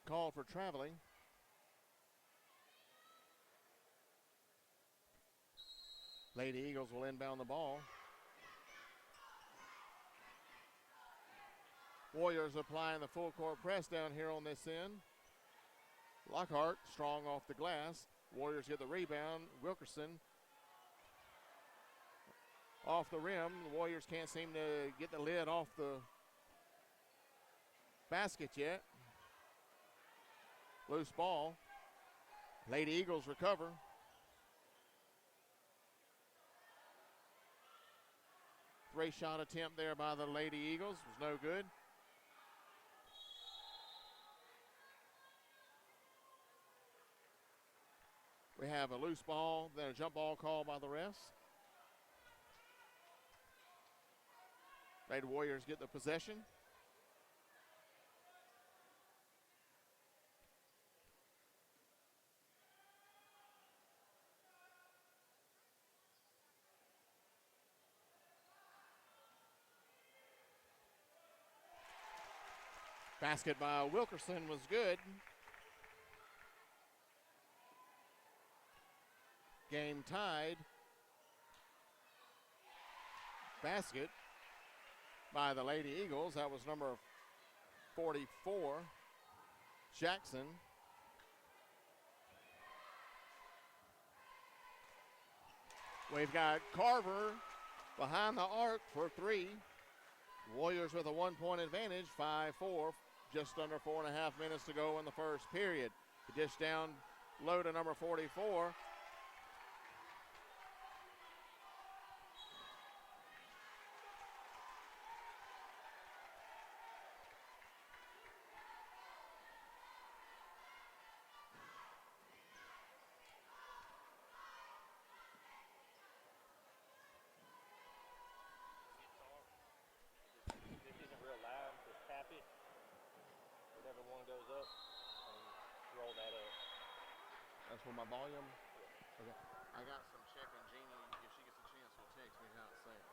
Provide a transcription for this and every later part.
called for traveling. Lady Eagles will inbound the ball. Warriors applying the full court press down here on this end. Lockhart strong off the glass. Warriors get the rebound. Wilkerson off the rim. The Warriors can't seem to get the lid off the basket yet. Loose ball. Lady Eagles recover. Three-shot attempt there by the Lady Eagles was no good. We have a loose ball, then a jump ball call by the refs. Lady Warriors get the possession. Basket by Wilkerson was good. Game tied. Basket by the Lady Eagles. That was number 44, Jackson. We've got Carver behind the arc for three. Warriors with a 1-point advantage, 5-4. Just under 4.5 minutes to go in the first period. The dish down low to number 44. That's for my volume. Okay. I got some check and Jeannie. If she gets a chance, will text me how to say it.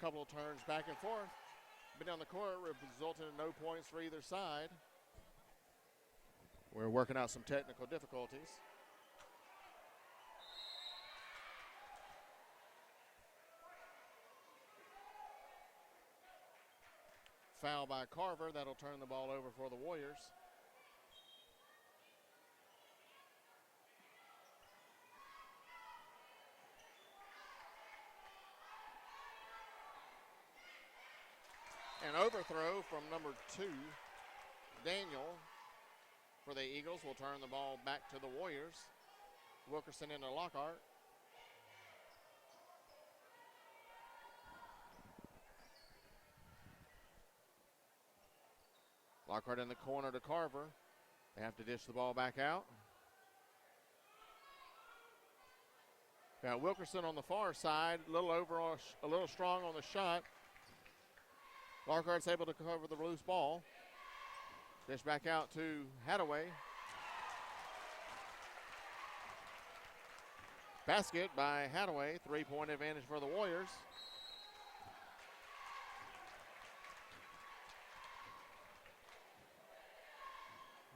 Couple of turns back and forth. Been down the court, resulting in no points for either side. We're working out some technical difficulties. Foul by Carver. That'll turn the ball over for the Warriors. An overthrow from number 2, Daniel, for the Eagles. Will turn the ball back to the Warriors. Wilkerson into Lockhart. Lockhart in the corner to Carver. They have to dish the ball back out. Got Wilkerson on the far side, a little strong on the shot. Lockhart's able to cover the loose ball. Dish back out to Hadaway. Basket by Hadaway. 3-point advantage for the Warriors.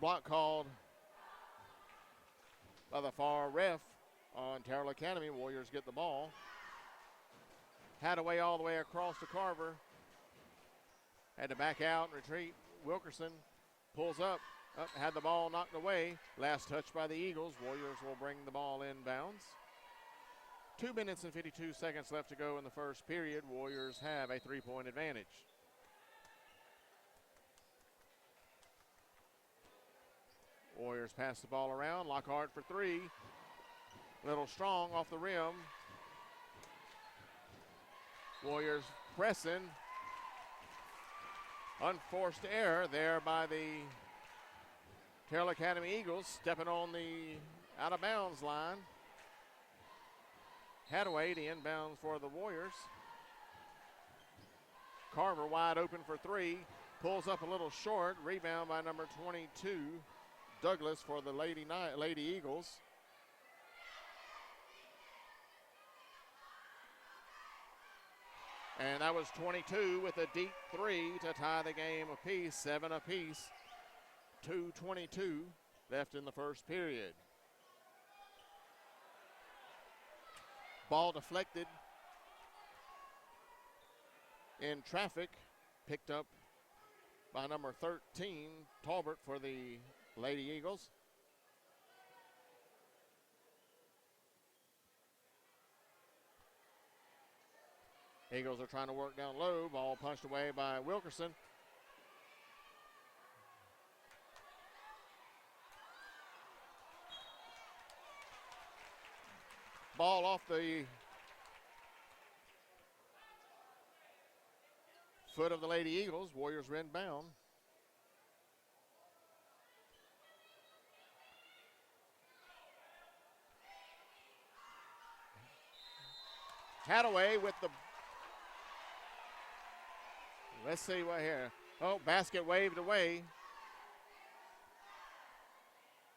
Block called by the far ref on Terrell Academy. Warriors get the ball. Hadaway all the way across to Carver. Had to back out and retreat. Wilkerson pulls up. Had the ball knocked away. Last touch by the Eagles. Warriors will bring the ball inbounds. 2 minutes and 52 seconds left to go in the first period. Warriors have a 3-point advantage. Warriors pass the ball around. Lockhart for 3. Little strong off the rim. Warriors pressing. Unforced error there by the Terrell Academy Eagles, stepping on the out-of-bounds line. Hadaway to inbounds for the Warriors. Carver wide open for 3. Pulls up a little short. Rebound by number 22, Douglas, for the Lady Eagles. And that was 22 with a deep three to tie the game apiece, 7 apiece. 2:22 left in the first period. Ball deflected in traffic, picked up by number 13, Talbot, for the Lady Eagles. Eagles are trying to work down low. Ball punched away by Wilkerson. Ball off the foot of the Lady Eagles. Warriors are inbound. Hadaway with the, let's see what here. Oh, basket waved away.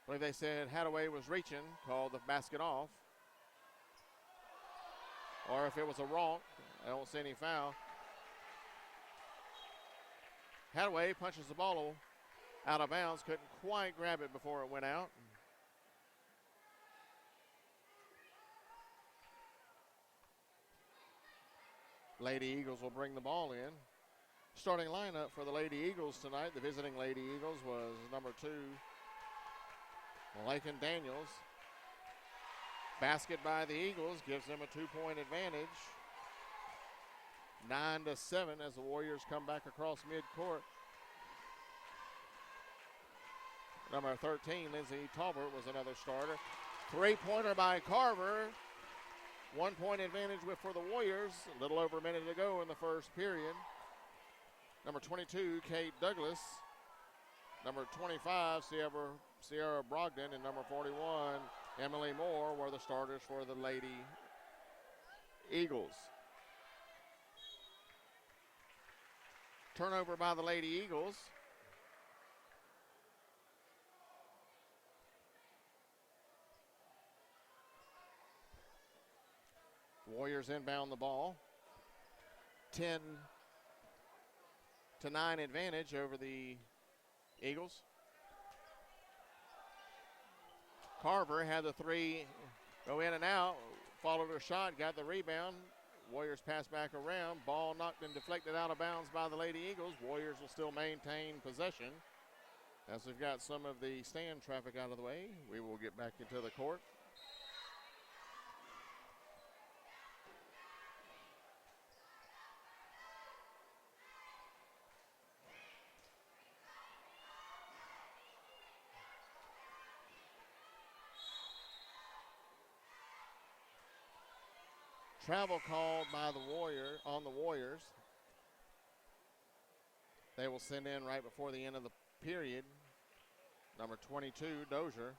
I believe they said Hadaway was reaching, called the basket off. Or if it was a romp, I don't see any foul. Hadaway punches the ball out of bounds, couldn't quite grab it before it went out. Lady Eagles will bring the ball in. Starting lineup for the Lady Eagles tonight, the visiting Lady Eagles, was number 2, Lakin Daniels. Basket by the Eagles gives them a 2-point advantage. 9-7 as the Warriors come back across midcourt. Number 13, Lindsay Talbot, was another starter. 3-pointer by Carver. 1-point advantage for the Warriors. A little over a minute to go in the first period. Number 22, Kate Douglas. Number 25, Sierra Brogdon. And number 41, Emily Moore, were the starters for the Lady Eagles. Turnover by the Lady Eagles. Warriors inbound the ball. 10-9 advantage over the Eagles. Carver had the three go in and out, followed her shot, got the rebound. Warriors pass back around. Ball knocked and deflected out of bounds by the Lady Eagles. Warriors will still maintain possession. As we've got some of the stand traffic out of the way, we will get back into the court. Travel called by the Warriors. They will send in right before the end of the period. Number 22, Dozier.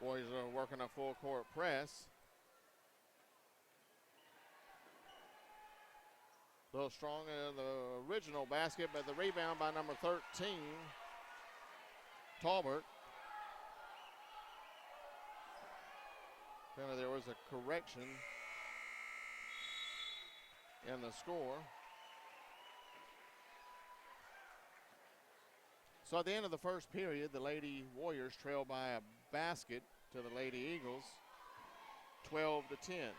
Warriors are working a full court press. A little strong in the original basket, but the rebound by number 13, Talbot. Apparently there was a correction in the score. So at the end of the first period, the Lady Warriors trail by a basket to the Lady Eagles, 12-10.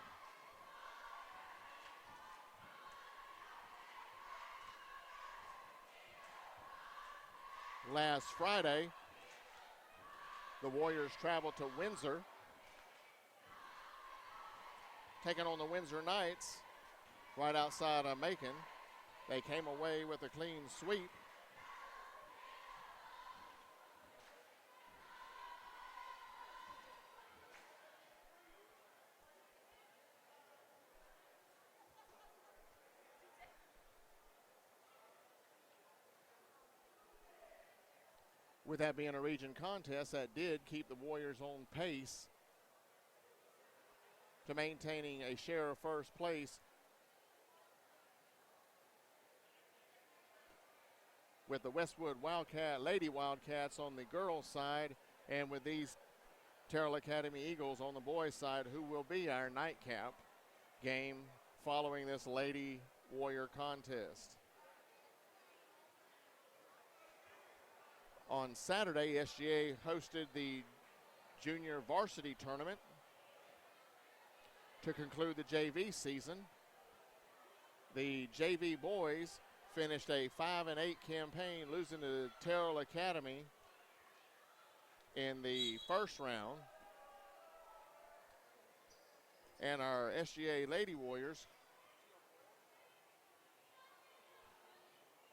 Last Friday, the Warriors traveled to Windsor, taking on the Windsor Knights right outside of Macon. They came away with a clean sweep. With that being a region contest, that did keep the Warriors on pace to maintaining a share of first place with the Westwood Lady Wildcats on the girls' side, and with these Terrell Academy Eagles on the boys' side, who will be our nightcap game following this Lady Warrior contest. On Saturday, SGA hosted the junior varsity tournament to conclude the JV season. The JV boys finished a 5-8 campaign, losing to Terrell Academy in the first round. And our SGA Lady Warriors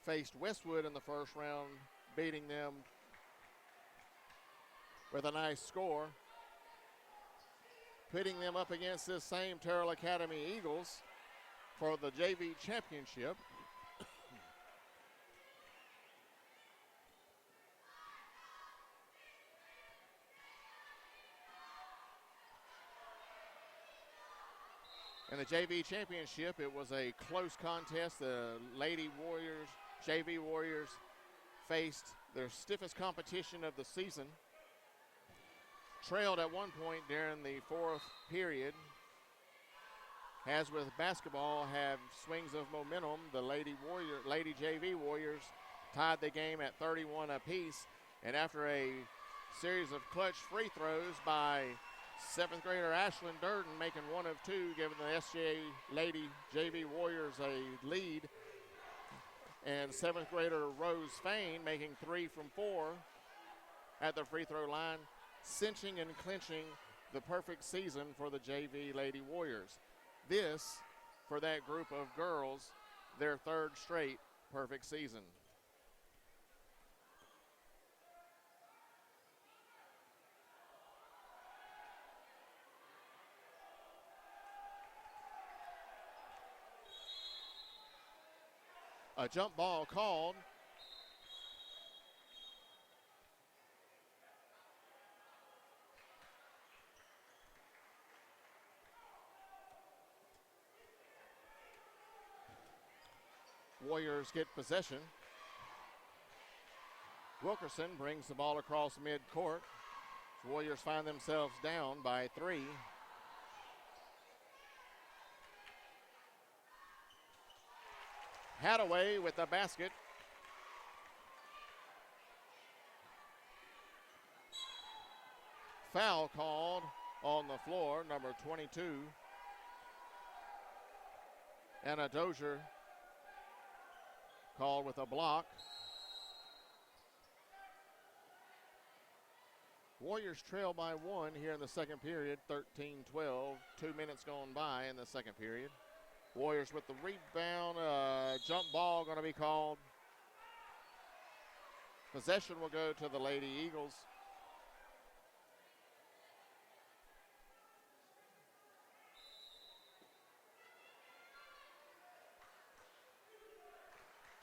faced Westwood in the first round, beating them with a nice score, pitting them up against this same Terrell Academy Eagles for the JV championship. In the JV championship, it was a close contest. The Lady Warriors, JV Warriors, faced their stiffest competition of the season. Trailed at one point during the fourth period. As with basketball, have swings of momentum. The Lady JV Warriors tied the game at 31 apiece. And after a series of clutch free throws by seventh grader Ashlyn Durden, making one of two, giving the SGA Lady JV Warriors a lead, and seventh grader Rose Fain making 3 from 4 at the free throw line, cinching and clinching the perfect season for the JV Lady Warriors. This, for that group of girls, their third straight perfect season. A jump ball called. Warriors get possession. Wilkerson brings the ball across midcourt. Warriors find themselves down by 3. Hadaway with the basket. Foul called on the floor, number 22. And a Dozier called with a block. Warriors trail by 1 here in the second period, 13-12. 2 minutes gone by in the second period. Warriors with the rebound, jump ball going to be called. Possession will go to the Lady Eagles.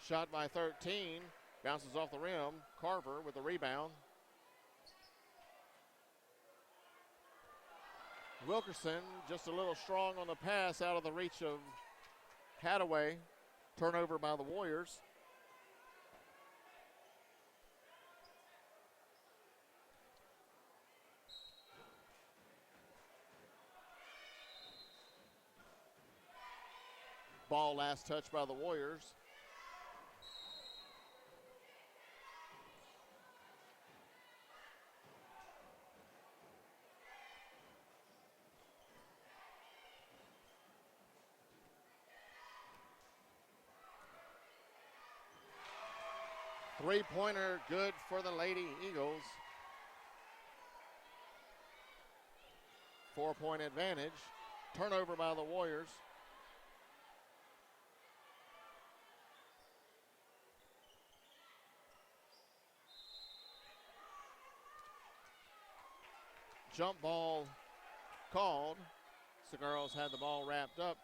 Shot by 13, bounces off the rim. Carver with the rebound. Wilkerson just a little strong on the pass, out of the reach of Hadaway. Turnover by the Warriors. Ball last touch by the Warriors. Three-pointer good for the Lady Eagles. 4-point advantage. Turnover by the Warriors. Jump ball called. The girls had the ball wrapped up.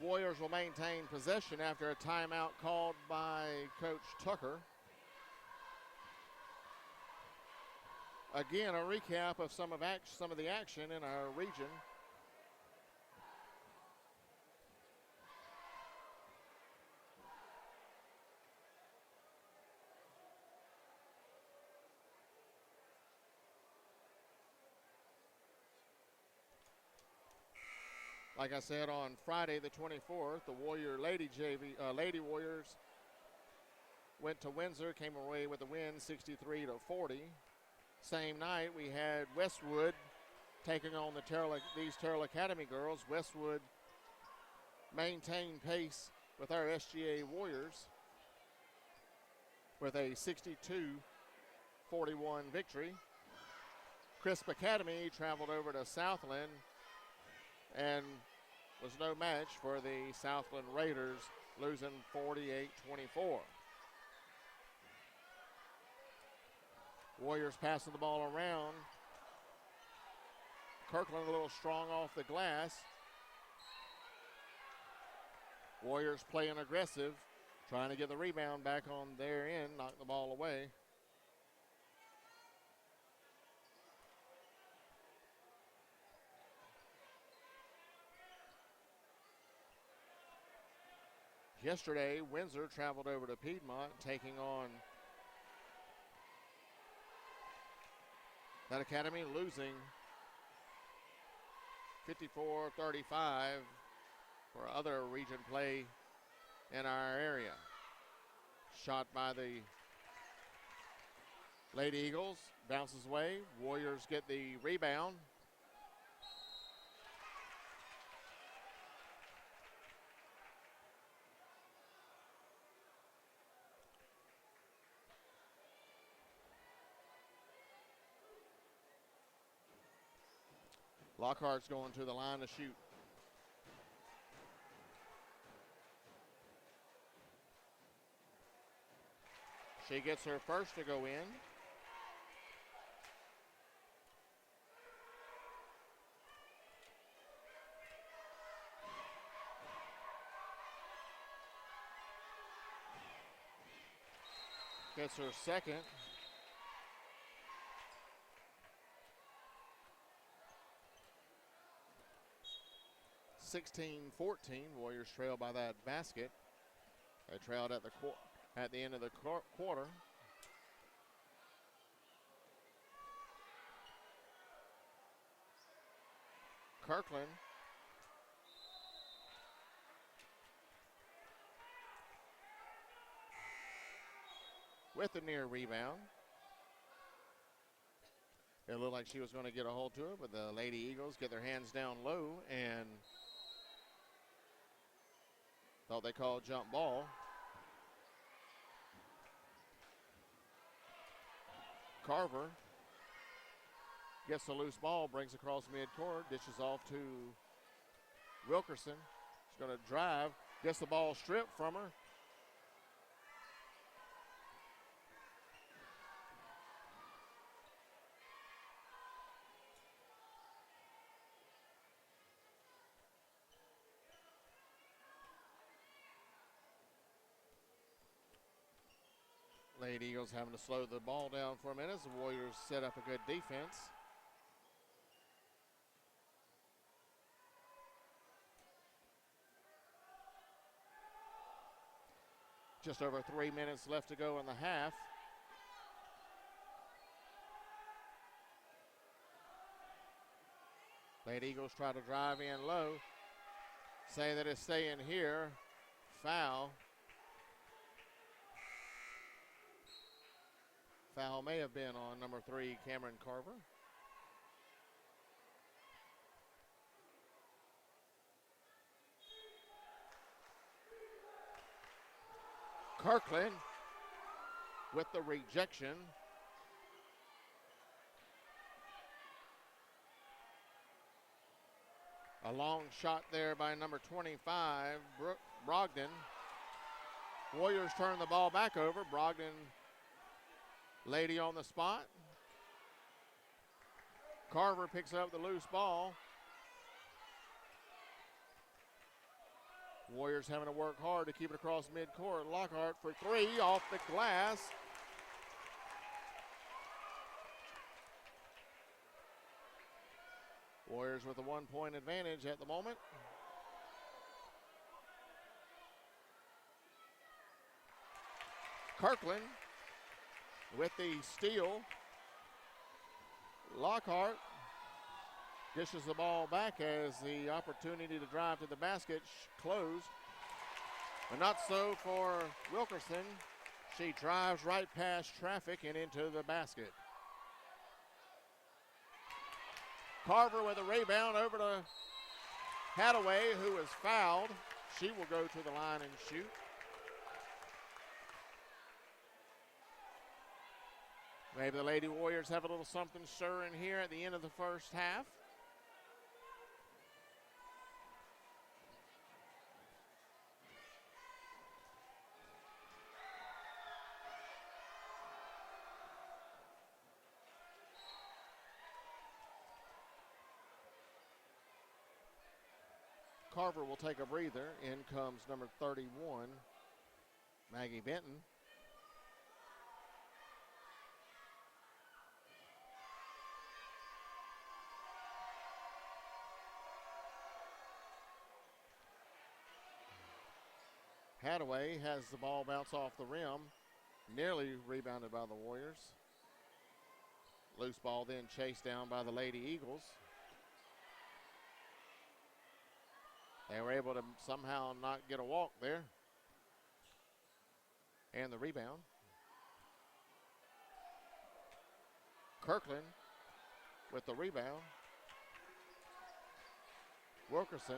Warriors will maintain possession after a timeout called by Coach Tucker. Again, a recap of some of the action in our region. Like I said, on Friday the 24th, the Warrior Lady Warriors went to Windsor, came away with a win 63-40. Same night, we had Westwood taking on these Terrell Academy girls. Westwood maintained pace with our SGA Warriors with a 62-41 victory. Crisp Academy traveled over to Southland and was no match for the Southland Raiders, losing 48-24. Warriors passing the ball around. Kirkland a little strong off the glass. Warriors playing aggressive, trying to get the rebound back on their end, knock the ball away. Yesterday, Windsor traveled over to Piedmont, taking on that academy, losing 54-35 for other region play in our area. Shot by the Lady Eagles, bounces away. Warriors get the rebound. Lockhart's going to the line to shoot. She gets her first to go in. Gets her second. (16-14), Warriors trail by that basket. They trailed at the end of the quarter. Kirkland with the near rebound. It looked like she was going to get a hold to it, but the Lady Eagles get their hands down low and thought they called jump ball. Carver gets the loose ball, brings across midcourt, dishes off to Wilkerson. She's going to drive, gets the ball stripped from her. Lady Eagles having to slow the ball down for a minute as the Warriors set up a good defense. Just over 3 minutes left to go in the half. Lady Eagles try to drive in low, saying that it's staying here. Foul. Foul may have been on number 3, Cameron Carver. Kirkland with the rejection. A long shot there by number 25, Brogdon. Warriors turn the ball back over. Brogdon, Lady on the spot. Carver picks up the loose ball. Warriors having to work hard to keep it across midcourt. Lockhart for 3 off the glass. Warriors with a 1-point advantage at the moment. Kirkland with the steal. Lockhart dishes the ball back as the opportunity to drive to the basket closed. But not so for Wilkerson. She drives right past traffic and into the basket. Carver with a rebound over to Hadaway, who is fouled. She will go to the line and shoot. Maybe the Lady Warriors have a little something stirring here at the end of the first half. Carver will take a breather. In comes number 31, Maggie Benton. Hadaway has the ball bounce off the rim, nearly rebounded by the Warriors. Loose ball then chased down by the Lady Eagles. They were able to somehow not get a walk there. And the rebound. Kirkland with the rebound. Wilkerson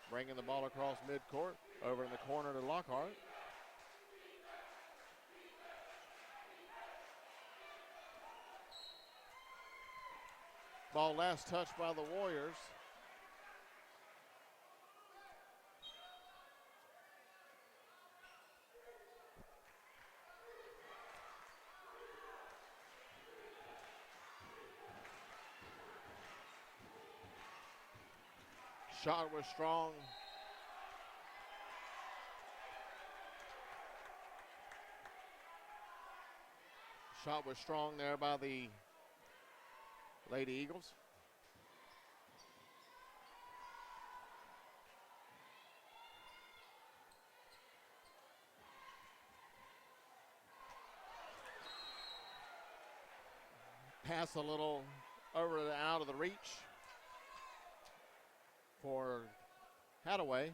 bringing the ball across midcourt, over in the corner to Lockhart. Ball last touched by the Warriors. Shot was strong. Shot was strong there by the Lady Eagles. Pass a little over the out of the reach for Hadaway.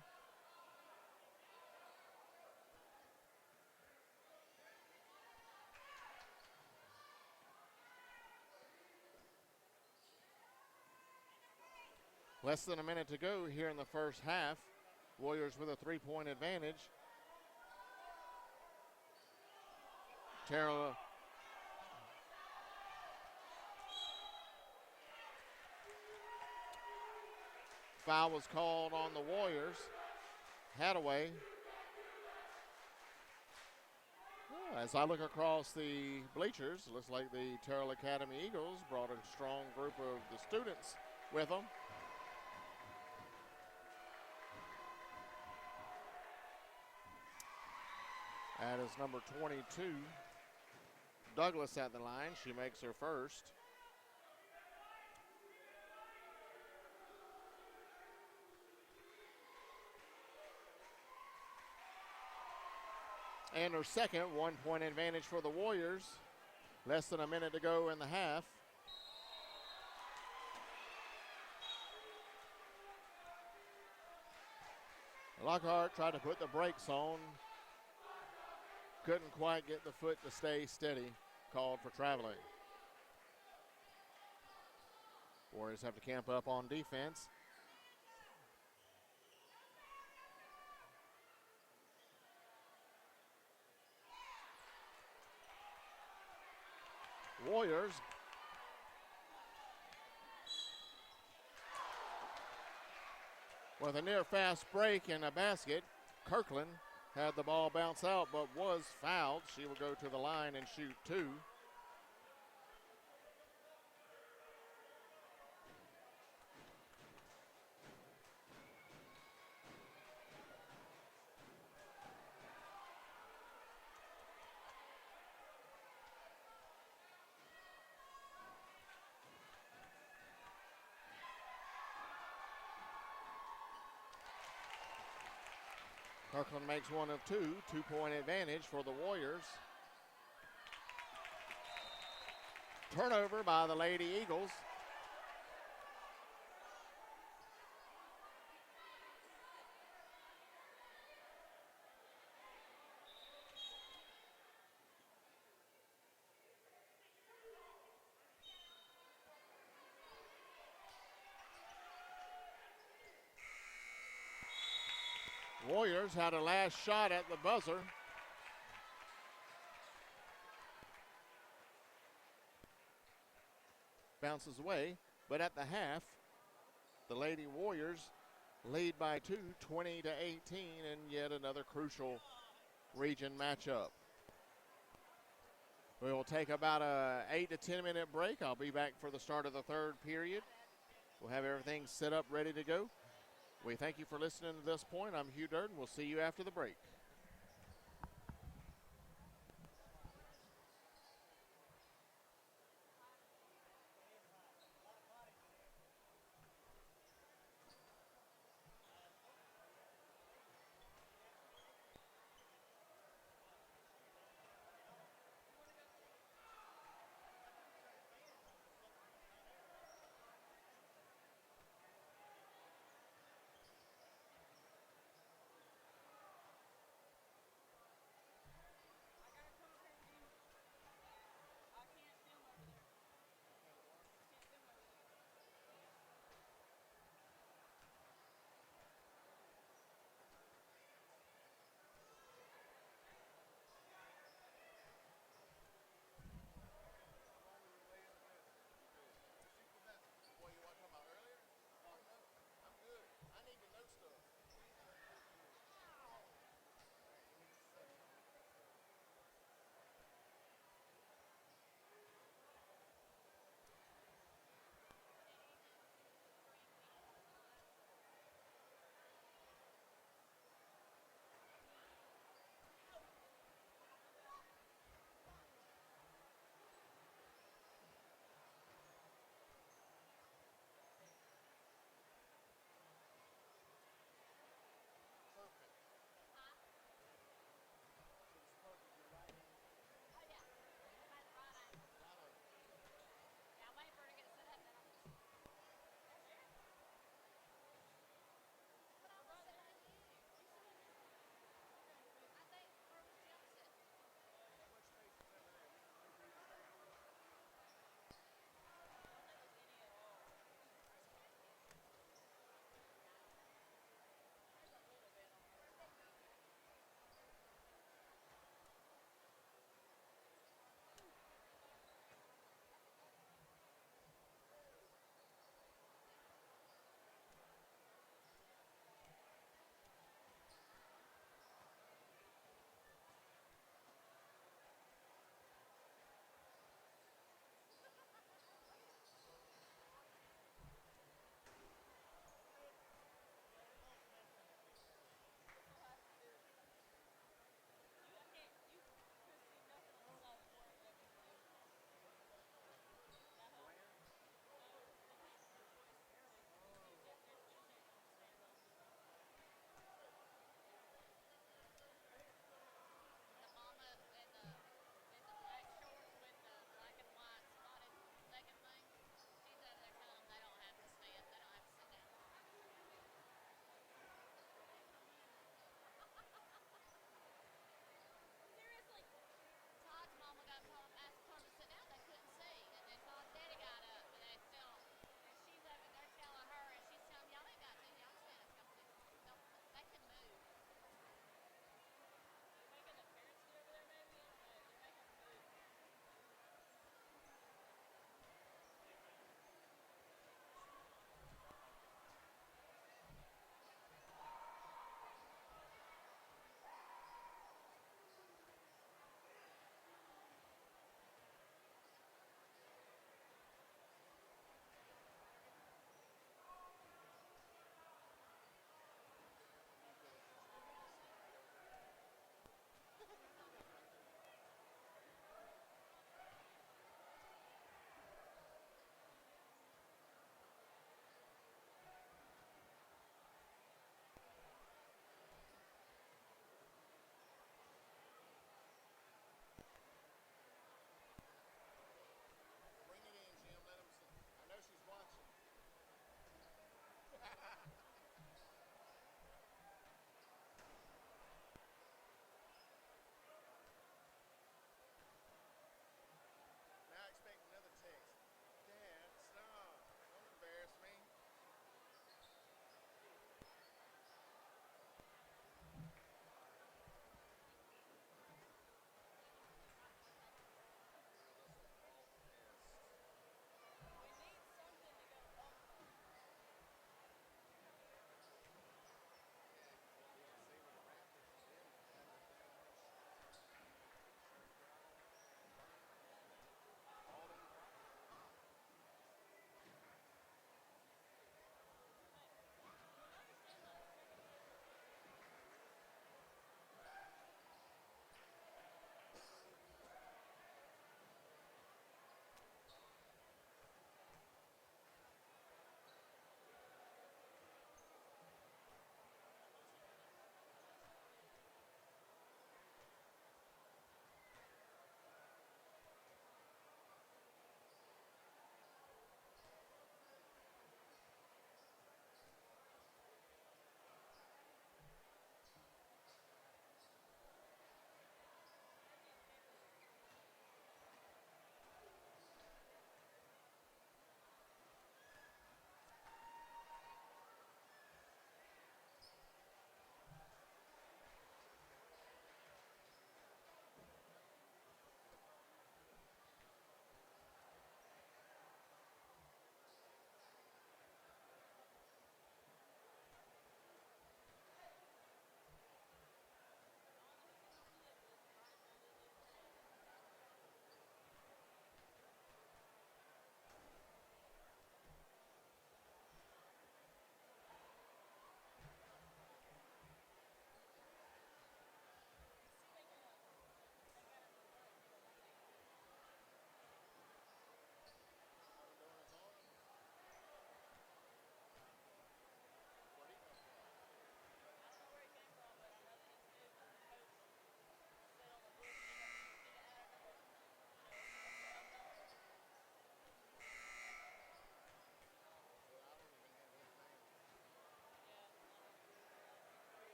Less than a minute to go here in the first half. Warriors with a 3-point advantage. Terrell foul was called on the Warriors. Hadaway. As I look across the bleachers, looks like the Terrell Academy Eagles brought a strong group of the students with them. That is number 22, Douglas at the line. She makes her first. And her second, 1-point advantage for the Warriors. Less than a minute to go in the half. Lockhart tried to put the brakes on. Couldn't quite get the foot to stay steady. Called for traveling. Warriors have to camp up on defense. Warriors with a near fast break and a basket. Kirkland had the ball bounce out but was fouled. She will go to the line and shoot two. Kirkland makes one of two. 2-point advantage for the Warriors. Turnover by the Lady Eagles. Warriors had a last shot at the buzzer. Bounces away, but at the half, the Lady Warriors lead by 2, 20-18, in yet another crucial region matchup. We will take about a 8 to 10 minute break. I'll be back for the start of the third period. We'll have everything set up, ready to go. We thank you for listening to this point. I'm Hugh Durden. We'll see you after the break.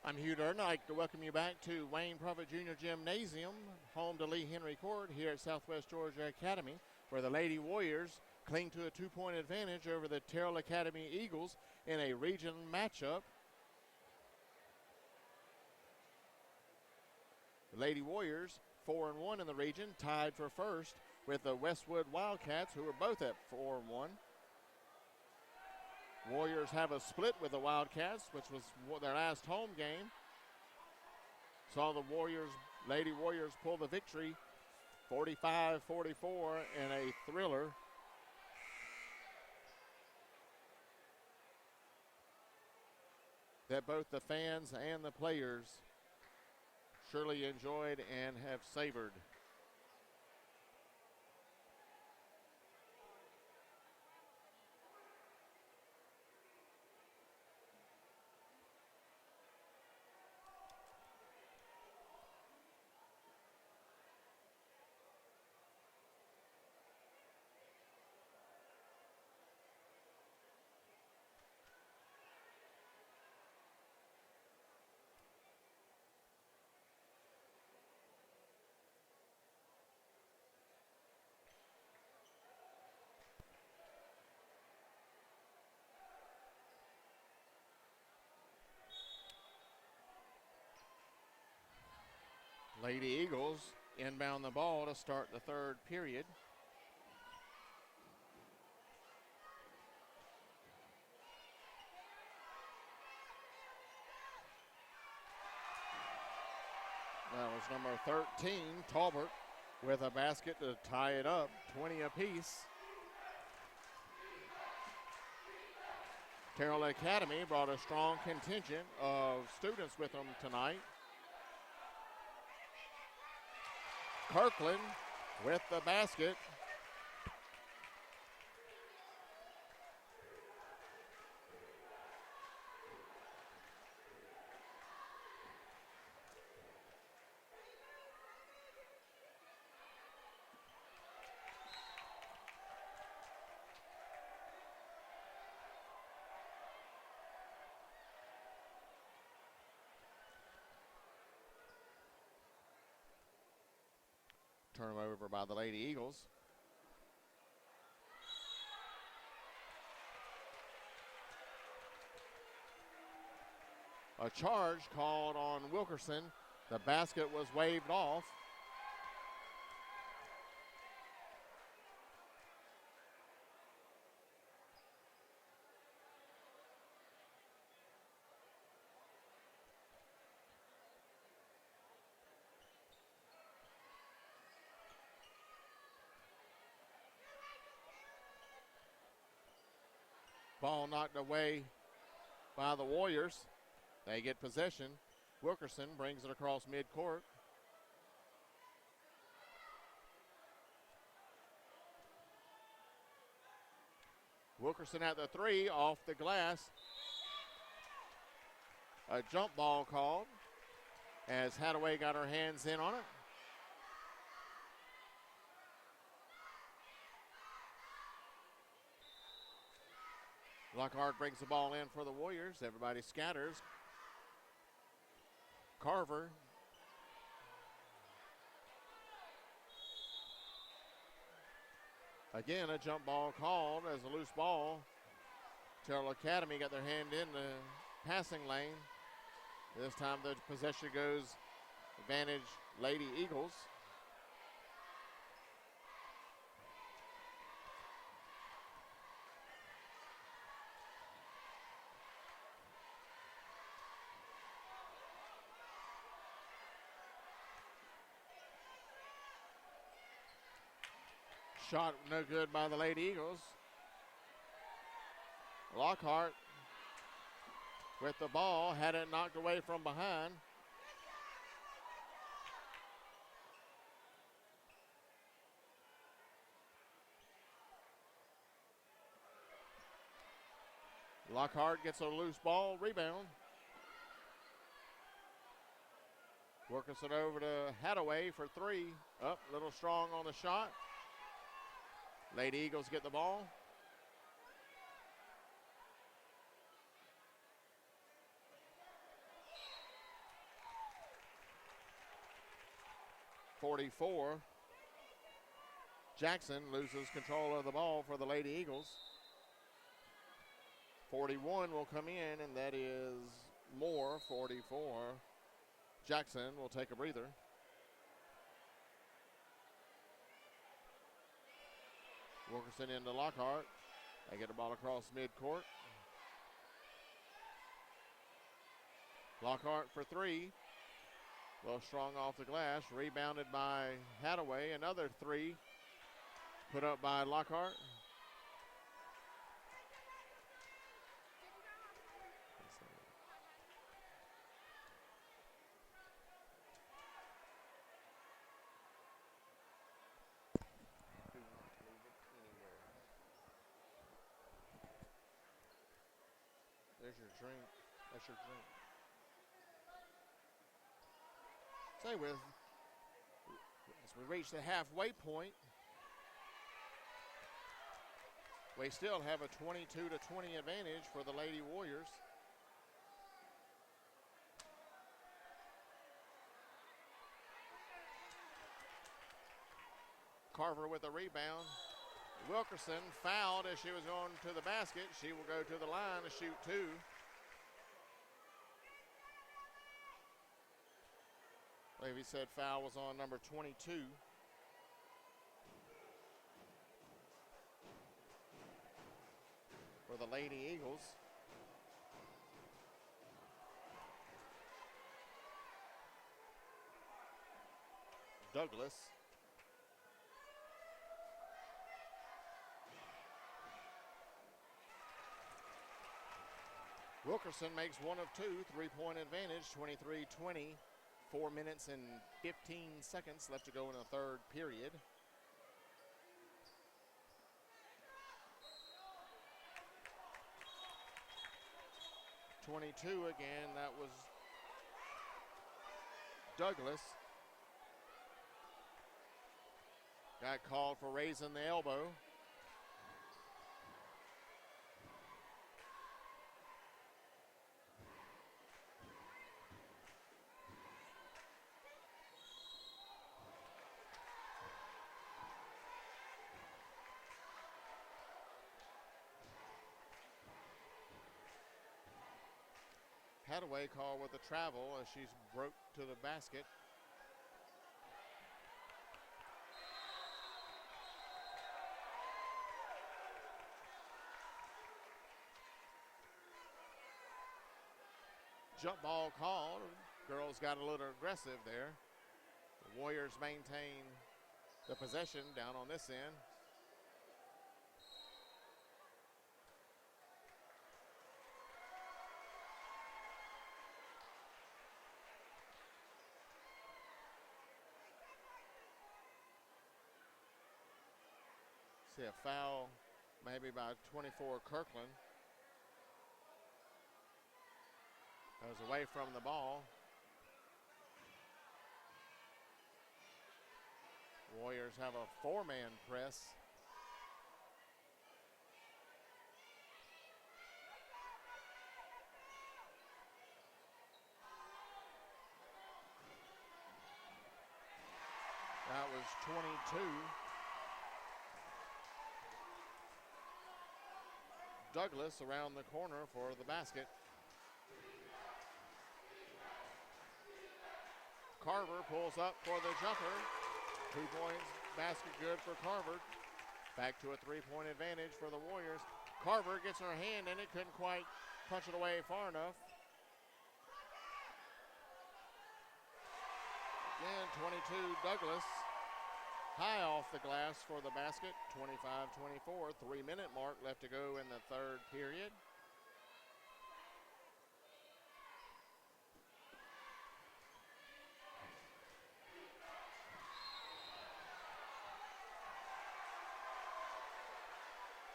I'm Hugh Durden. I'd like to welcome you back to Wayne Prophet Junior Gymnasium, home to Lee Henry Court here at Southwest Georgia Academy, where the Lady Warriors cling to a 2-point advantage over the Terrell Academy Eagles in a region matchup. The Lady Warriors 4-1 in the region, tied for first with the Westwood Wildcats, who are both at 4-1. Warriors have a split with the Wildcats, which was their last home game. Saw the Lady Warriors pull the victory 45-44 in a thriller. That both the fans and the players surely enjoyed and have savored. Lady Eagles inbound the ball to start the third period. That was number 13, Talbert, with a basket to tie it up, 20 apiece. Terrell Academy brought a strong contingent of students with them tonight. Kirkland with the basket. Turnover by the Lady Eagles. A charge called on Wilkerson. The basket was waved off. Ball knocked away by the Warriors. They get possession. Wilkerson brings it across midcourt. Wilkerson at the three, off the glass. A jump ball called as Hadaway got her hands in on it. Lockhart brings the ball in for the Warriors. Everybody scatters. Carver. Again, a jump ball called as a loose ball. Terrell Academy got their hand in the passing lane. This time the possession goes advantage Lady Eagles. Shot no good by the Lady Eagles. Lockhart with the ball, had it knocked away from behind. Lockhart gets a loose ball, rebound. Works it over to Hadaway for three. Up, a little strong on the shot. Lady Eagles get the ball. 44. Jackson loses control of the ball for the Lady Eagles. 41 will come in, and that is Moore. 44. Jackson will take a breather. Wilkerson into Lockhart. They get the ball across midcourt. Lockhart for three. Well, strong off the glass. Rebounded by Hadaway. Another three put up by Lockhart. There's your drink. That's your drink. Say with as we reach the halfway point, we still have a 22-20 advantage for the Lady Warriors. Carver with a rebound. Wilkerson fouled as she was going to the basket. She will go to the line to shoot two. I believe he said foul was on number 22. For the Lady Eagles. Douglas. Wilkerson makes one of two, three-point advantage, 23-20. 4 minutes and 15 seconds left to go in the third period. .22 again, that was Douglas. Got called for raising the elbow. Hadaway called with a travel as she's broke to the basket. Jump ball called. Girls got a little aggressive there. The Warriors maintain the possession down on this end. See a foul maybe by 24 Kirkland. Goes away from the ball. Warriors have a four-man press. That was 22. Douglas around the corner for the basket. Carver pulls up for the jumper. 2 points, basket good for Carver. Back to a 3-point advantage for the Warriors. Carver gets her hand in it, couldn't quite punch it away far enough. Again, 22 Douglas. High off the glass for the basket, 25-24, 3-minute mark left to go in the third period.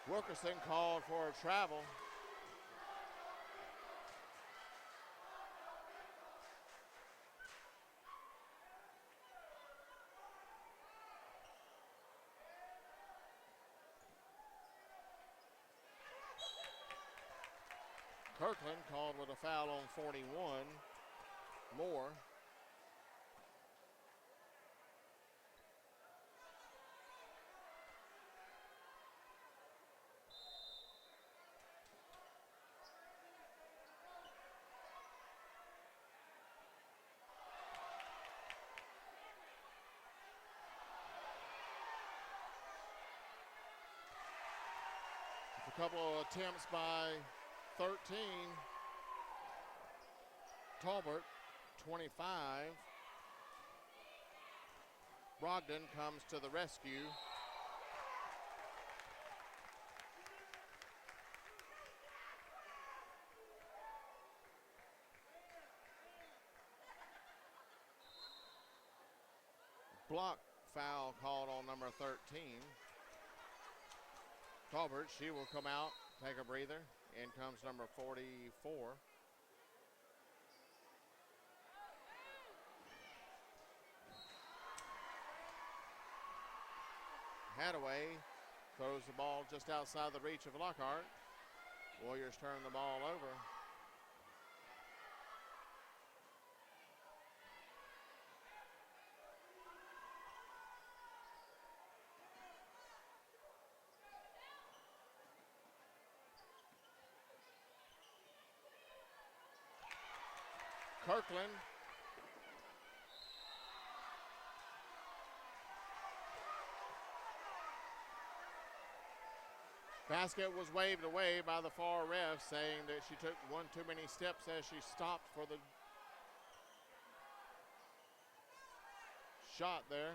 Wilkerson called for a travel. Kirkland called with a foul on 41. Moore. A couple of attempts by 13. Talbert, 25. Brogdon comes to the rescue. Block foul called on number 13. Talbert, she will come out, take a breather. In comes number 44. Hadaway throws the ball just outside the reach of Lockhart. Warriors turn the ball over. Kirkland. Basket was waved away by the far ref, saying that she took one too many steps as she stopped for the shot there.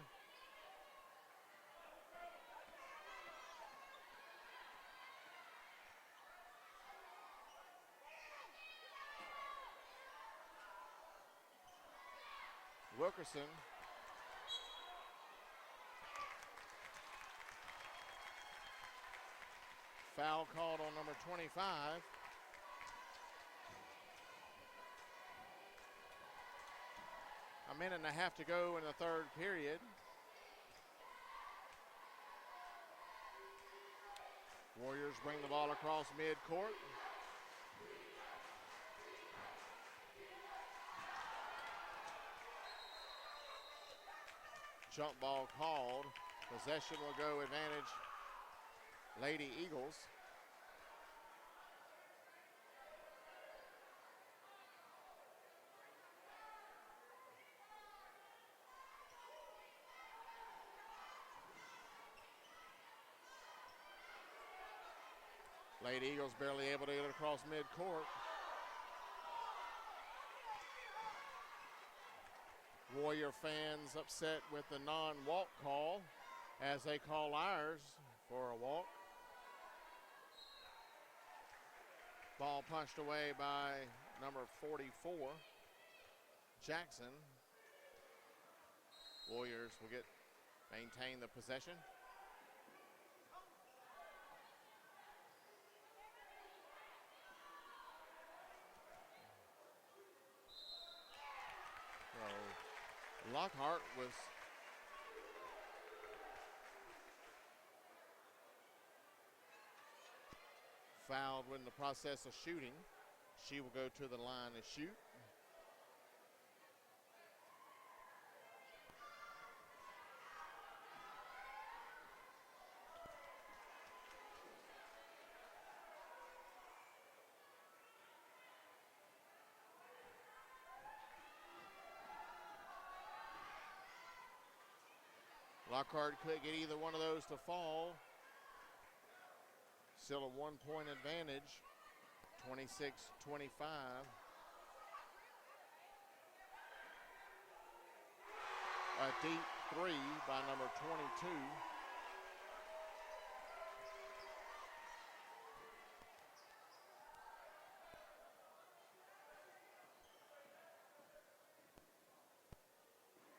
Wilkerson. Foul called on number 25. A minute and a half to go in the third period. Warriors bring the ball across midcourt. Jump ball called. Possession will go advantage Lady Eagles. Lady Eagles barely able to get it across midcourt. Warrior fans upset with the non-walk call as they call ours for a walk. Ball punched away by number 44, Jackson. Warriors will maintain the possession. So Lockhart was fouled in the process of shooting. She will go to the line and shoot. Lockhart couldn't get either one of those to fall. Still a 1-point advantage, 26-25. A deep three by number 22.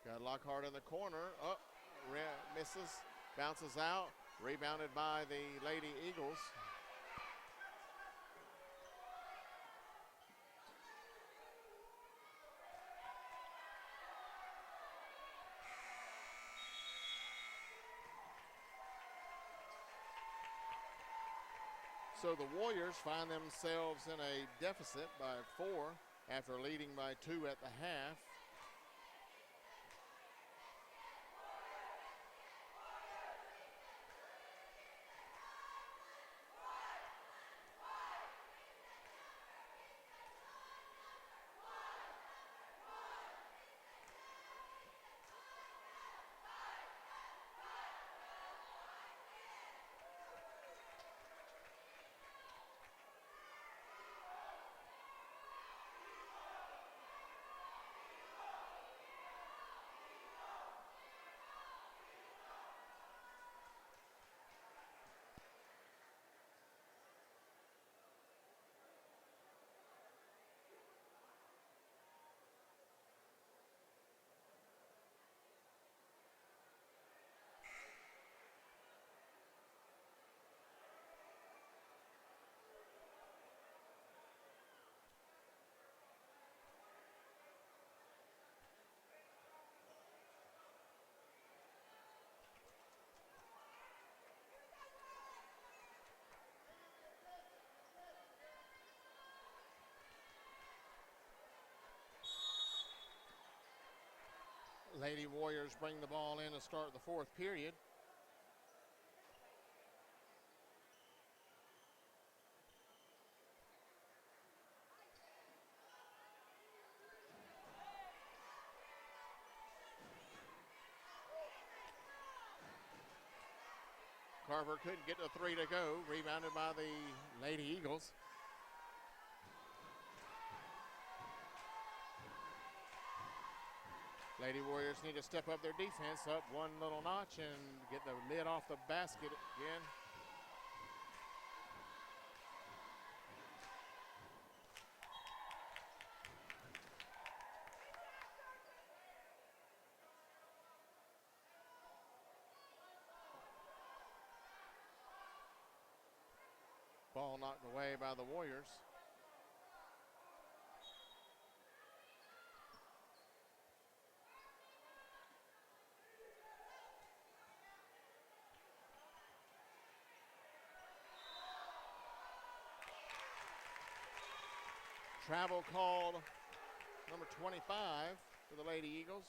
Got Lockhart in the corner. Up, misses, bounces out. Rebounded by the Lady Eagles. So the Warriors find themselves in a deficit by 4 after leading by 2 at the half. Lady Warriors bring the ball in to start the fourth period. Carver couldn't get the three to go. Rebounded by the Lady Eagles. Lady Warriors need to step up their defense up one little notch and get the lid off the basket again. Ball knocked away by the Warriors. Travel called number 25 for the Lady Eagles.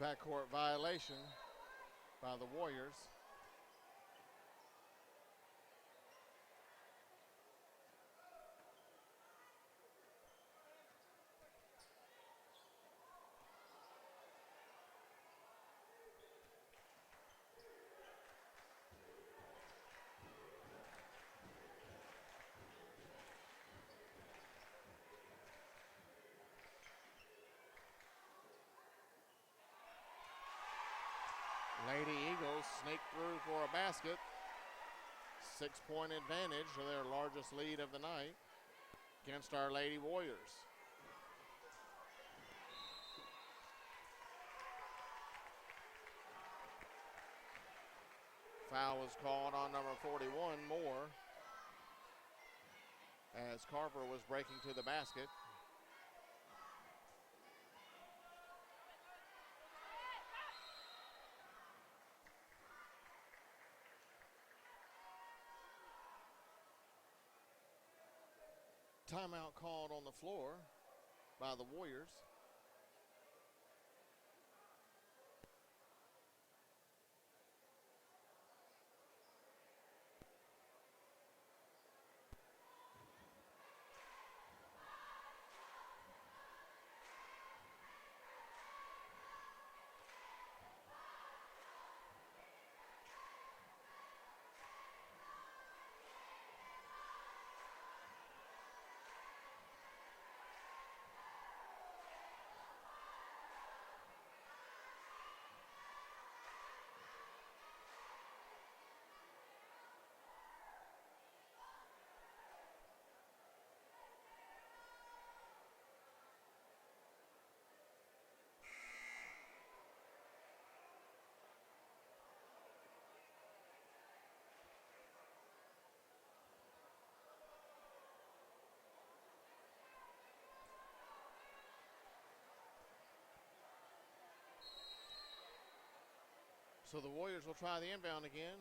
Backcourt violation by the Warriors. Lady Eagles sneak through for a basket. 6-point advantage to their largest lead of the night against our Lady Warriors. Foul was called on number 41, Moore, as Carver was breaking to the basket. Timeout called on the floor by the Warriors. So the Warriors will try the inbound again.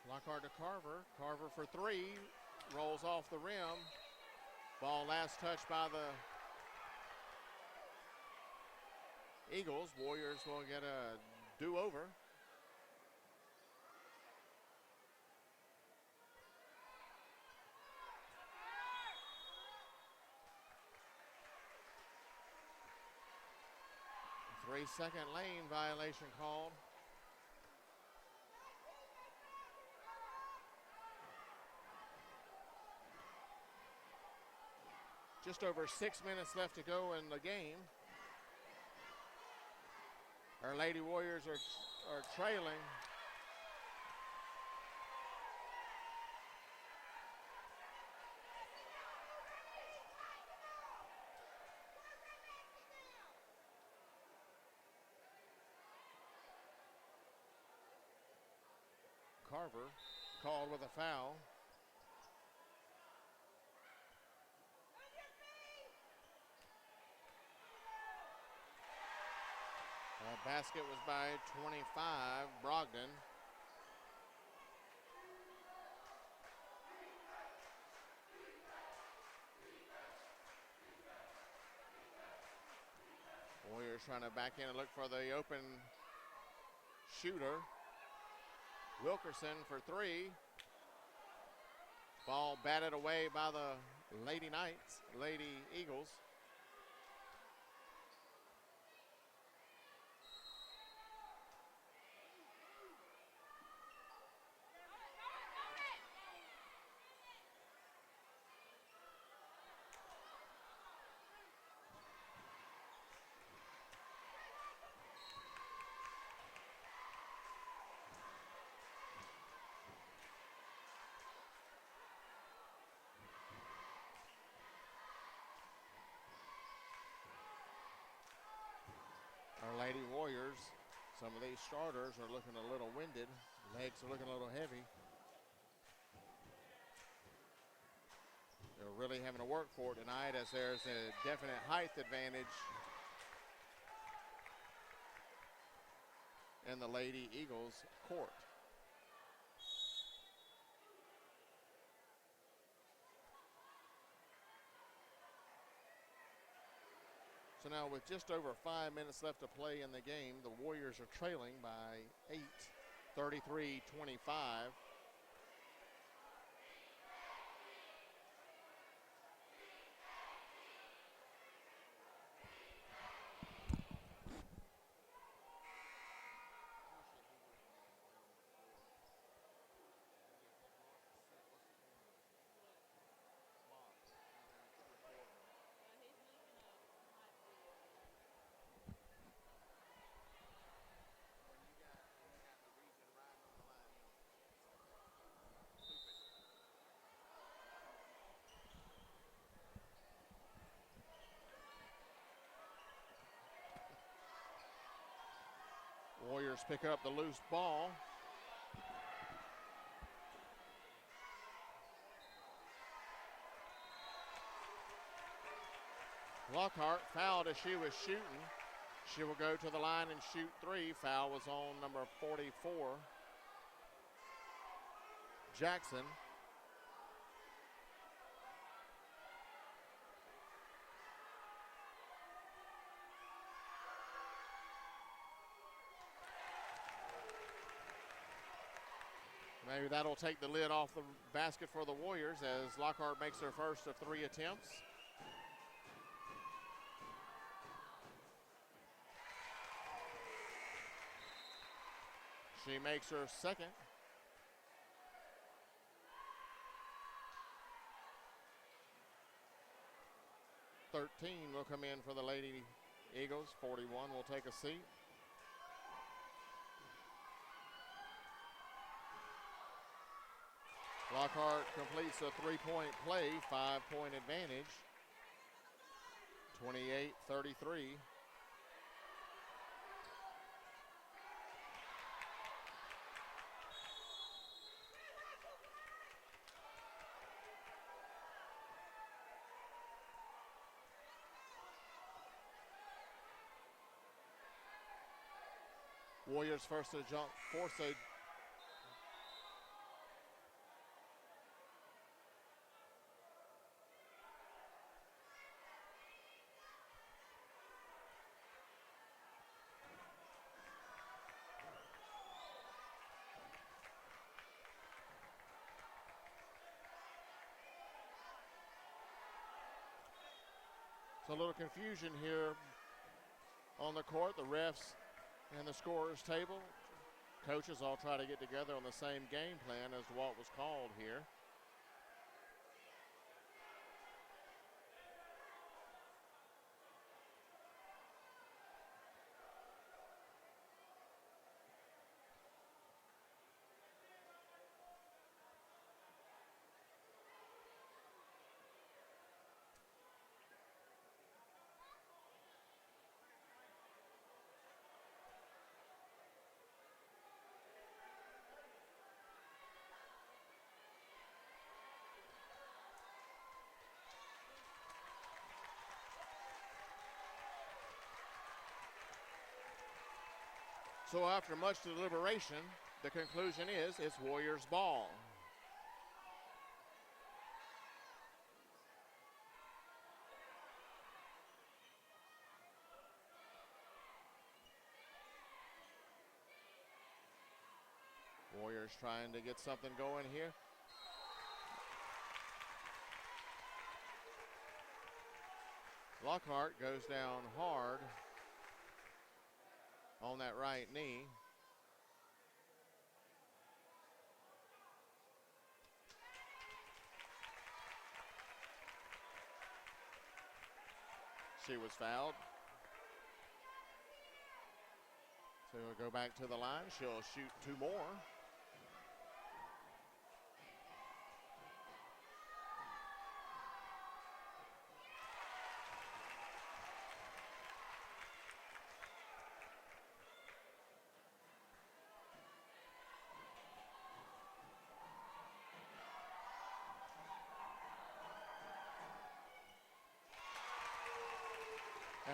Lockhart to Carver. Carver for three. Rolls off the rim. Ball last touched by the Eagles. Warriors will get a do-over. A 3-second lane violation called. Just over 6 minutes left to go in the game. Our Lady Warriors are trailing. Carver called with a foul. Basket was by 25, Brogdon. Warriors trying to back in and look for the open shooter. Wilkerson for three. Ball batted away by the Lady Eagles. Our Lady Warriors, some of these starters are looking a little winded. Legs are looking a little heavy. They're really having to work for it tonight as there's a definite height advantage in the Lady Eagles court. So now with just over 5 minutes left to play in the game, the Warriors are trailing by 8, 33-25. Warriors pick up the loose ball. Lockhart fouled as she was shooting. She will go to the line and shoot three. Foul was on number 44, Jackson. Maybe that'll take the lid off the basket for the Warriors as Lockhart makes her first of 3 attempts. She makes her second. .13 will come in for the Lady Eagles. 41 will take a seat. Lockhart completes a 3-point play, 5-point advantage, 28-33. Warriors first to jump, force a a little confusion here on the court. The refs and the scorers table. Coaches all try to get together on the same game plan as to what was called here. So after much deliberation, the conclusion is it's Warriors ball. Warriors trying to get something going here. Lockhart goes down hard on that right knee. She was fouled. So we'll go back to the line. She'll shoot 2 more.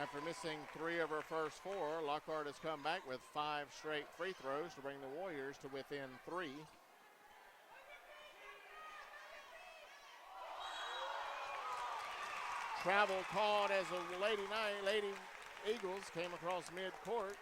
After missing 3 of her first 4, Lockhart has come back with 5 straight free throws to bring the Warriors to within 3. Travel called as the Lady Eagles came across mid-court.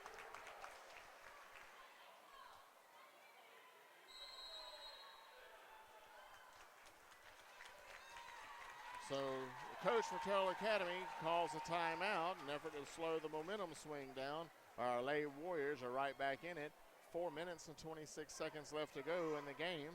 So the coach for Terrell Academy calls a timeout in an effort to slow the momentum swing down. Our Lady Warriors are right back in it. 4 minutes and 26 seconds left to go in the game.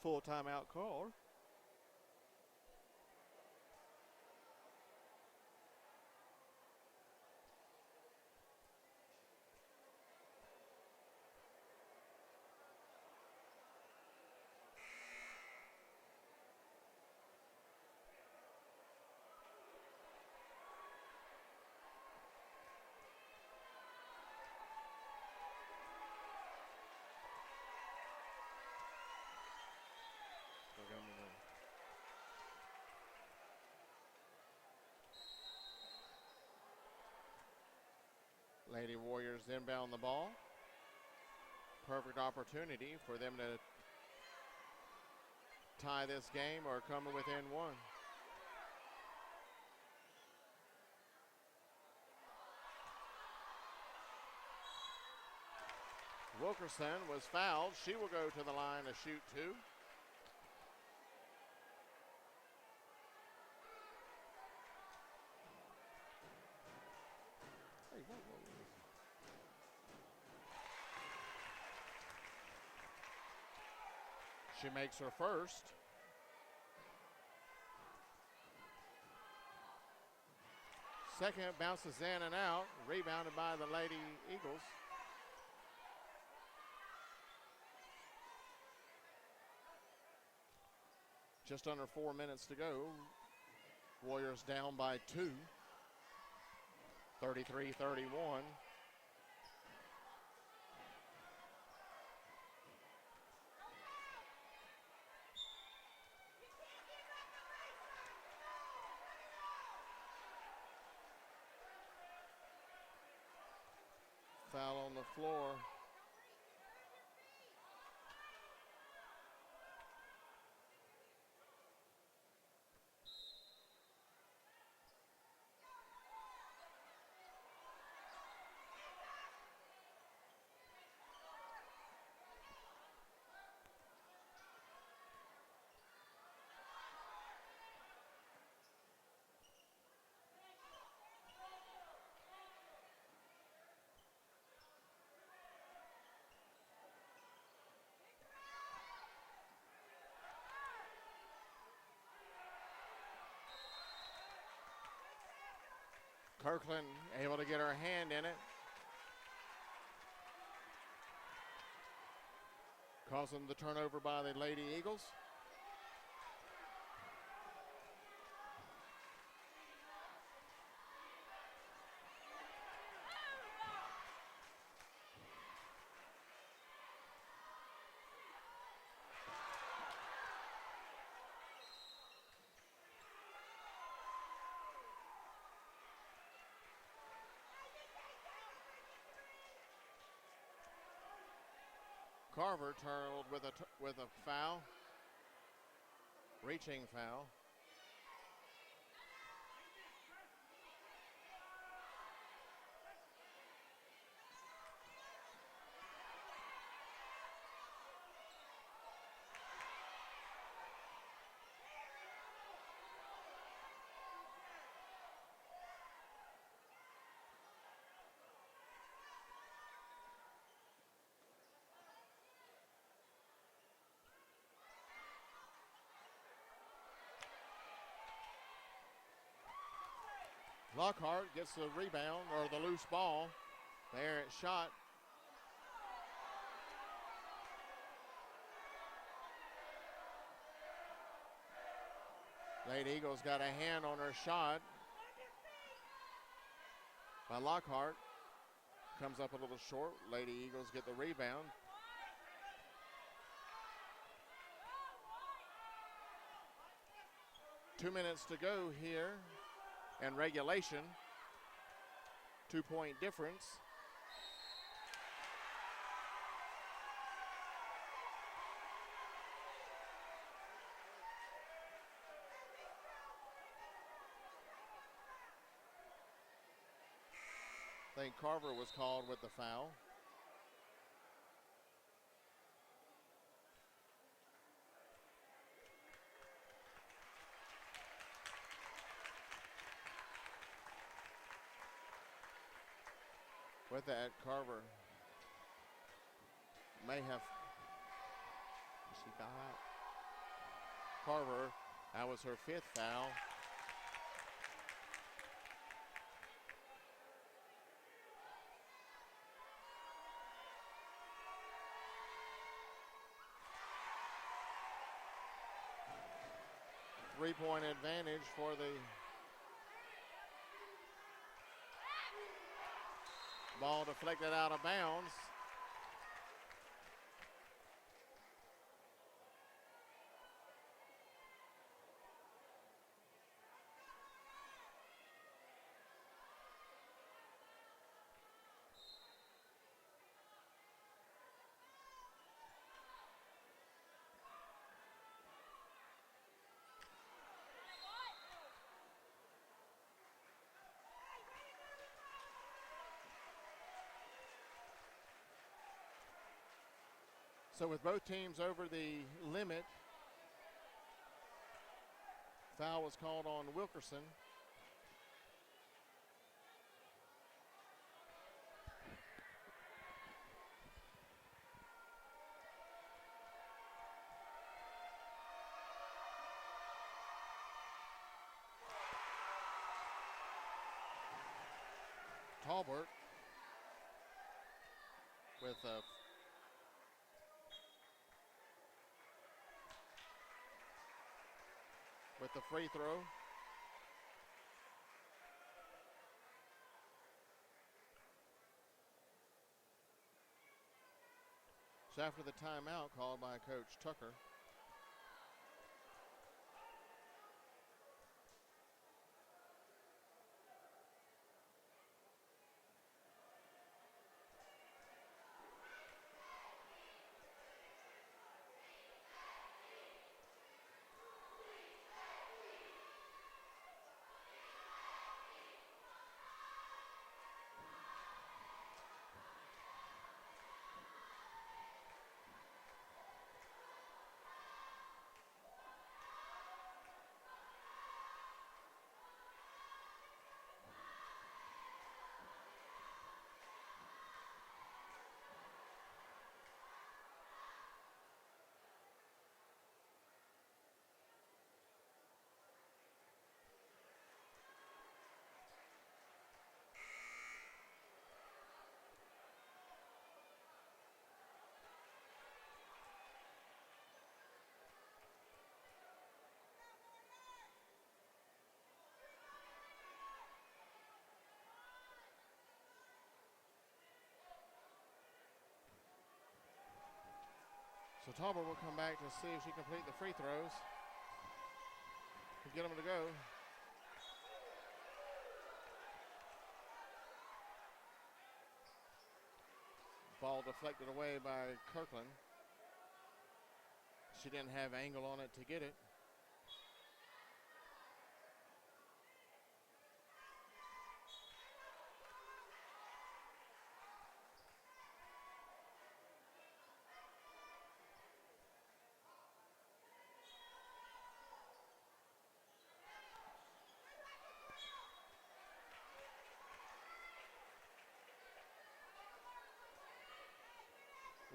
Full timeout called. Lady Warriors inbound the ball. Perfect opportunity for them to tie this game or come within 1. Wilkerson was fouled. She will go to the line to shoot 2. She makes her first. Second bounces in and out, rebounded by the Lady Eagles. Just under 4 minutes to go. Warriors down by 2. 33-31. Foul on the floor. Kirkland able to get her hand in it. causing the turnover by the Lady Eagles. Carver turned with a foul, reaching foul. Lockhart gets the rebound or the loose ball. There it's shot. Lady Eagles got a hand on her shot by Lockhart. Comes up a little short. Lady Eagles get the rebound. Two minutes to go here in regulation. 2-point difference. I think Carver was called with the foul. With that, Carver may have, she got out. Carver, that was her 5th foul. Three-point advantage for the ball deflected out of bounds. So with both teams over the limit, foul was called on Wilkerson. Talbert with the free throw. So after the timeout called by Coach Tucker. So Tauber will come back to see if she can complete the free throws to get them to go. Ball deflected away by Kirkland. She didn't have angle on it to get it.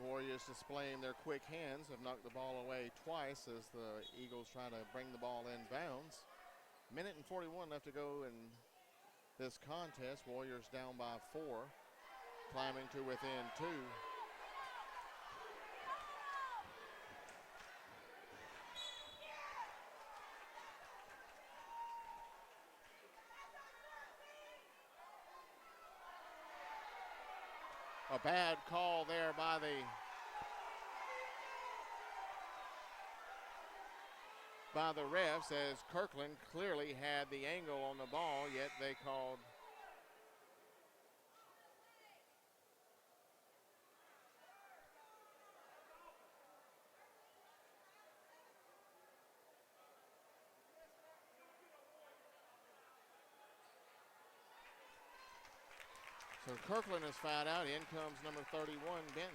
Warriors displaying their quick hands have knocked the ball away twice as the Eagles try to bring the ball in bounds. Minute and 41 left to go in this contest. Warriors down by 4, climbing to within 2. A bad call there by the refs, as Kirkland clearly had the angle on the ball, yet they called so Kirkland is fouled out. In comes number 31, Benton.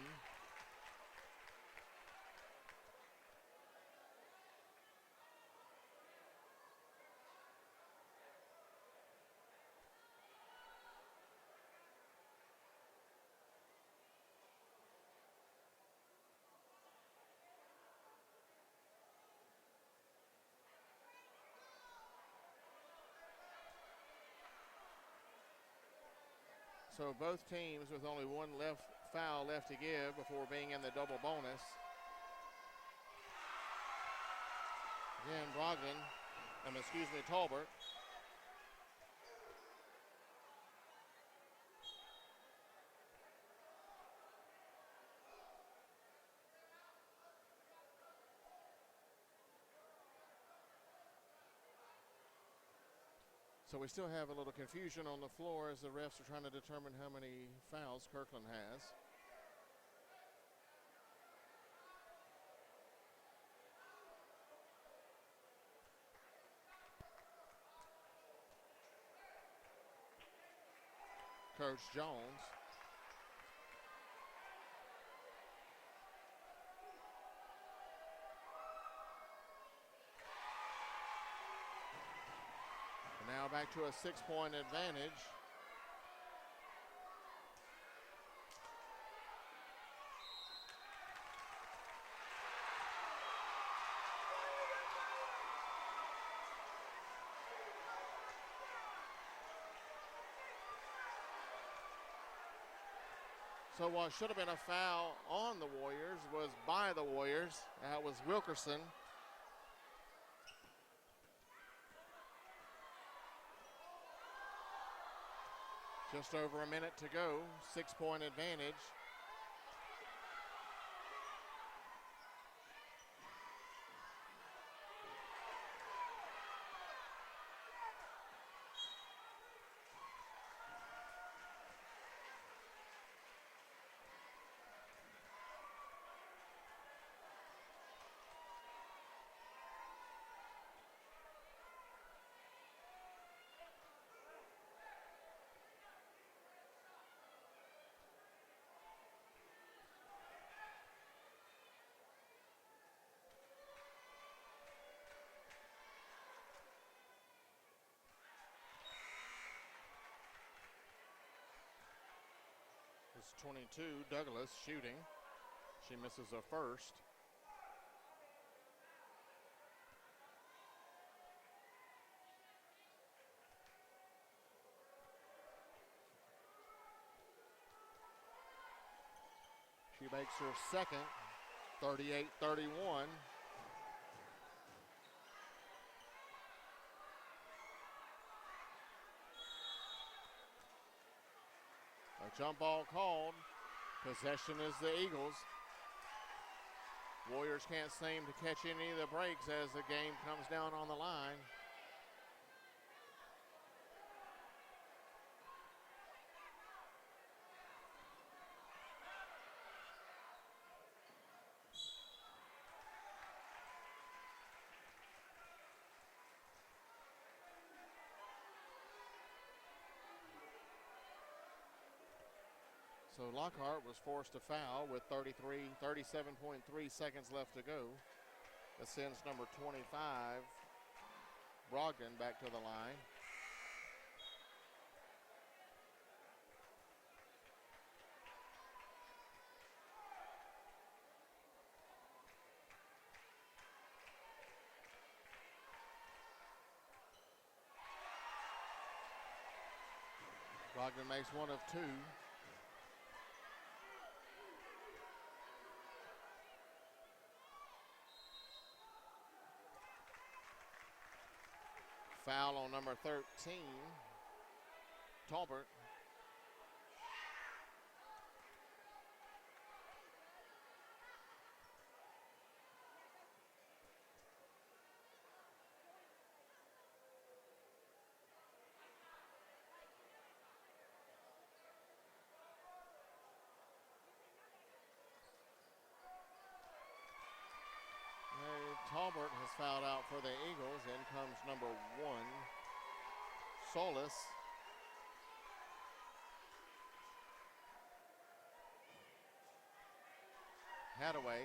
So both teams with only one foul left to give before being in the double bonus. Again, Talbert. So we still have a little confusion on the floor as the refs are trying to determine how many fouls Kirkland has. Coach Jones. Now back to a 6-point advantage. So what should have been a foul on the Warriors was by the Warriors. That was Wilkerson. Just over a minute to go, 6-point advantage. It's 22, Douglas shooting. She misses a first. She makes her second, 38-31. A jump ball called. Possession is the Eagles. Warriors can't seem to catch any of the breaks as the game comes down on the line. So Lockhart was forced to foul with 37.3 seconds left to go. That sends number 25, Brogdon, back to the line. Brogdon makes one of two. Foul on number 13, Talbert. Talbert has fouled out for the Eagles. In comes number 1, Solis. Hadaway.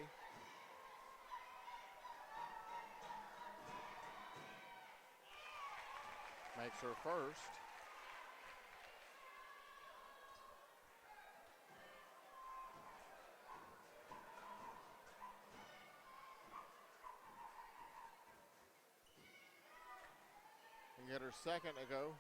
Makes her first. And get her second to go.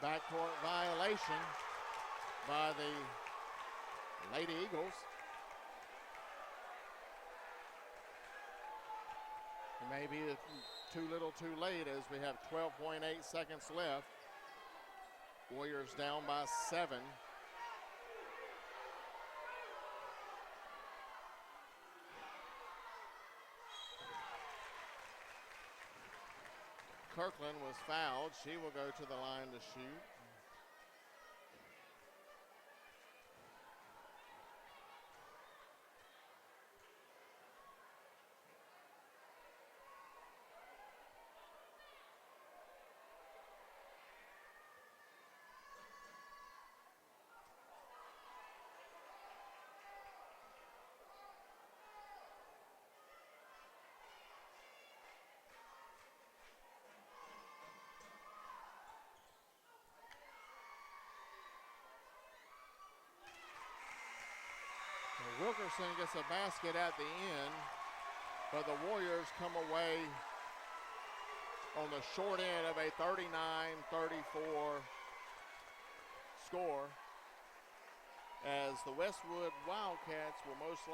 Backcourt violation by the Lady Eagles. It may be too little too late as we have 12.8 seconds left. Warriors down by 7. Kirkland was fouled. She will go to the line to shoot. Wilkerson gets a basket at the end, but the Warriors come away on the short end of a 39-34 score, as the Westwood Wildcats will most likely